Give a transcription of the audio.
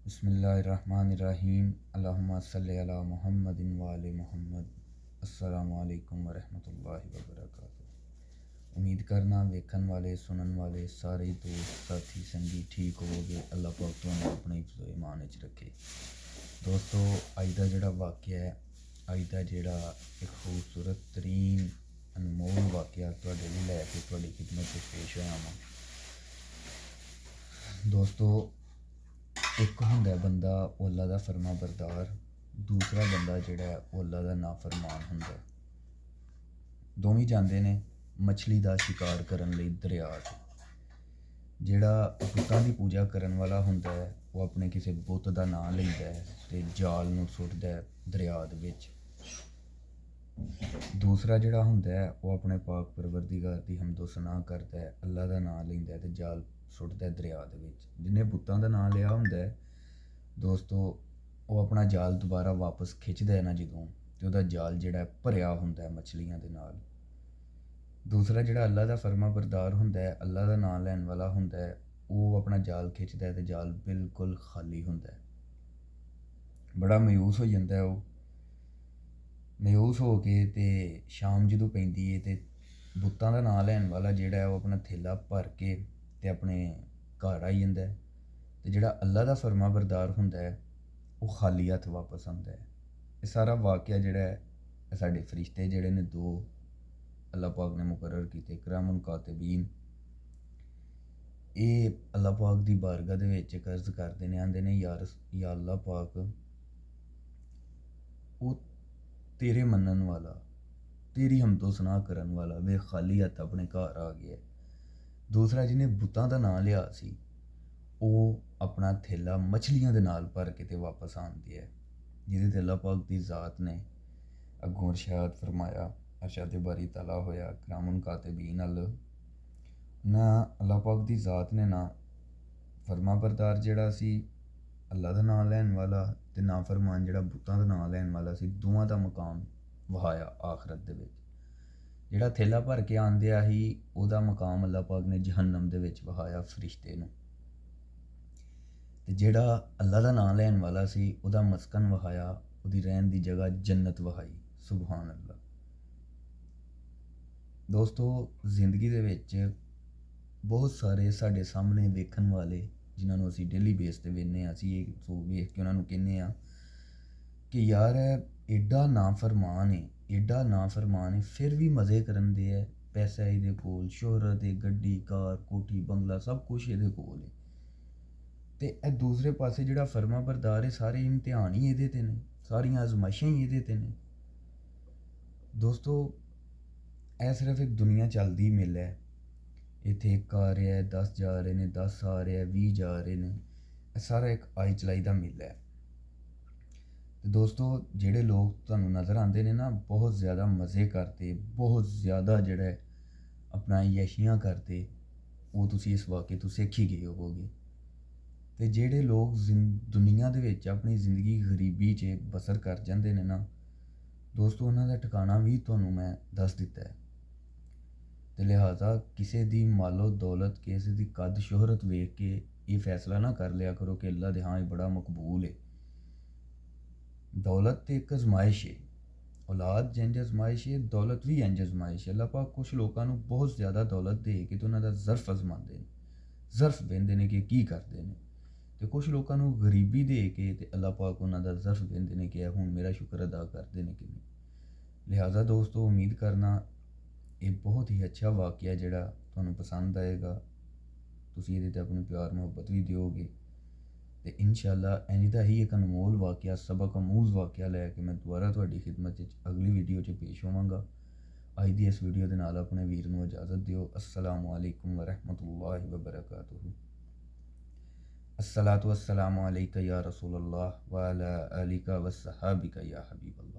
बिस्मिल्लाहिर्रहमानिर्रहीम अल्लाहुम्मा सल्लि अला मुहम्मदिन व आले मुहम्मद। अस्सलामु अलैकुम व रहमतुल्लाहि व बरकातुहू। उम्मीद करना वेखन वाले सुनन वाले सारे दोस्त साथी संगी ठीक होवोगे। अल्लाह पाक तुहानू अपने हिफ्ज़ो ईमान च रखे। दोस्तों अज दा जेहड़ा वाक़या है, अज दा जेहड़ा एक खूबसूरत तरीन अनमोल वाक़या तुहाडे लई लैके तुहाडी खिदमत च पेश होया वां। दोस्तों एक हुंदा बंदा ओह अल्लाह दा फरमा बरदार, दूसरा बंदा जेहड़ा है ओह अल्लाह दा नाफरमान हुंदा। दोवें जांदे ने मछली दा शिकार करन लई दरिया च। जेहड़ा बुतां दी पूजा करन वाला हुंदा है ओह अपने किसी बुत दा नां लैंदा है ते जाल नूं सुੱਟਦਾ है दरिया दे विच। दूसरा जेहड़ा हुंदा है ओह अपने पाक परवरदिगार दी हम्दो सना करदा है, अल्लाह दा नां लैंदा है ते जाल सुੱਟਦਾ है दरिया दे विच। जिन्हें बुतां दा नां लिया हुंदा है दोस्तों ओह अपना जाल दोबारा वापस खिच्चदा है ना जदों, ते ओहदा जाल जेहड़ा है भरिया हुंदा है मछलियां दे नाल। दूसरा जेहड़ा अल्लाह दा फरमा बरदार हुंदा है, अल्लाह दा नां लैन वाला हुंदा है, ओह अपना जाल खिच्चदा है ते जाल बिल्कुल खाली हुंदा है। बड़ा मायूस हो जांदा है ओह। मायूस हो के ते शाम जदों पैंदी है ते बुतां दा नां लैन वाला जेहड़ा है ओह अपना थैला भर के ते अपने घर आई जंदा है, ते जेहड़ा अल्लाह दा फरमा बरदार हुंदा है ओह खाली हत्थ वापस आंदा है। एह सारा वाक़या जेहड़ा है साडे फरिश्ते जेहड़े ने दो अल्लाह पाक ने मुकर्रर कीते किरामन कातिबीन, एह अल्लाह पाक दी बारगाह दे विच अर्ज़ करदे ने, आंदे ने या अल्लाह पाक ओह तेरे मनन वाला, तेरी हम्दो सना करन वाला वे खाली हत्थ अपने घर आ गया। दूसरा जिन्हें बुतां दा नां लिया सी ओह अपना थैला मछलियां दे नाल भर के ते वापस आंदे है, जिहदे ते अल्लाह पाक दी ज़ात ने अग्गों इरशाद फरमाया, अरशाद बारी तला होया किरामन कातिबीन ना अल्लाह पाक दी ज़ात ने ना फरमा बरदार जेहड़ा सी अल्लाह दा नां लैन वाला ते नाफरमान जेहड़ा बुतां दा नां लैन वाला सी, दोवां दा मकाम वहाया आखरत दे विच। जेहड़ा थैला भर के आंदिया ही ओहदा मकाम अल्लाह पाक ने जहन्नम दे विच वहाया फरिश्ते नूं, ते जेहड़ा अल्लाह दा नां लैन वाला सी ओहदा मस्कन वहाया, ओहदी रहन दी जगह जन्नत वहाई। सुभान अल्लाह। दोस्तों जिंदगी दे विच बहुत सारे साडे सामने वेखन वाले जिन्हां नूं असीं डेली बेस ते वेखने, असीं ये वेख के उन्हां नूं कहने आ कि यार एड्डा नाफरमान है फिर भी मज़े करन दे है। पैसा एहदे कोल, शोहरत है, गड्डी कार कोठी बंगला सब कुछ एहदे कोल है, ते ए दूसरे पासे जेहड़ा फरमा बरदार है सारे इम्तिहान ही एहदे ते ने, सारियां आजमाइशां ही एहदे ते ने। दोस्तों ए सिर्फ एक दुनिया चलदी मिल है, इत्थे इक आ रहा है 10 जा रहे ने, 10 आ रहे हैं 20 जा रहे ने, ਇਹ सारा एक आई चलाई दा मिल है। तो दोस्तों जेहड़े लोग तुहानूं नज़र आते ने ना बहुत ज़्यादा मज़े करते, बहुत ज़्यादा जेहड़ा अपना यशियां करते, वो तुसी इस वाक़े तो सीख ही गए होवोगे। ते जेहड़े लोग दुनिया दे विच अपनी ज़िंदगी गरीबी च बसर कर जांदे ने ना दोस्तों, उन्हां दा ठिकाना भी तुहानूं मैं दस दित्ता है। ते लिहाजा किसी दी मालो दौलत, किसी दी कद शोहरत वेख के ये फैसला ना कर लिया करो कि अल्लाह दे हाँ ये बड़ा मकबूल है। दौलत ते एक अजमाइश है, औलाद जिंज अजमाइश है, दौलत भी इंज अजमाइश है। अल्लाह पाक कुछ लोगों को बहुत ज़्यादा दौलत दे के तो उन्होंने ज़र्फ अजमाते हैं, ज़र्फ वेंदे ने कि की करते हैं, तो कुछ लोगों को गरीबी दे के ते अल्लाह पाक उन्होंने ज़र्फ वेंदे ने कि हुण मेरा शुक्र अदा करते हैं कि नहीं। लिहाजा दोस्तों उम्मीद करना ये बहुत ही अच्छा वाक़या जेहड़ा तुहानूं पसंद आएगा, तुसीं इहदे ते अपनी प्यार मुहब्बत भी दिओगे, तो इंशाअल्लाह इंज दा ही एक अनमोल वाक़या सबक अमूज़ वाक़या लैके मैं दोबारा तुहाडी खिदमत च अगली वीडियो च पेश होवांगा। अज दी इस वीडियो के नाल अपने वीर नूं इजाज़त दिओ। अस्सलामु अलैकुम व रहमतुल्लाहि व बरकातुहू। अस्सलातु वस्सलामु अलैका या रसूलल्लाह व अला आलिका व सहाबिका या हबीबल्लाह।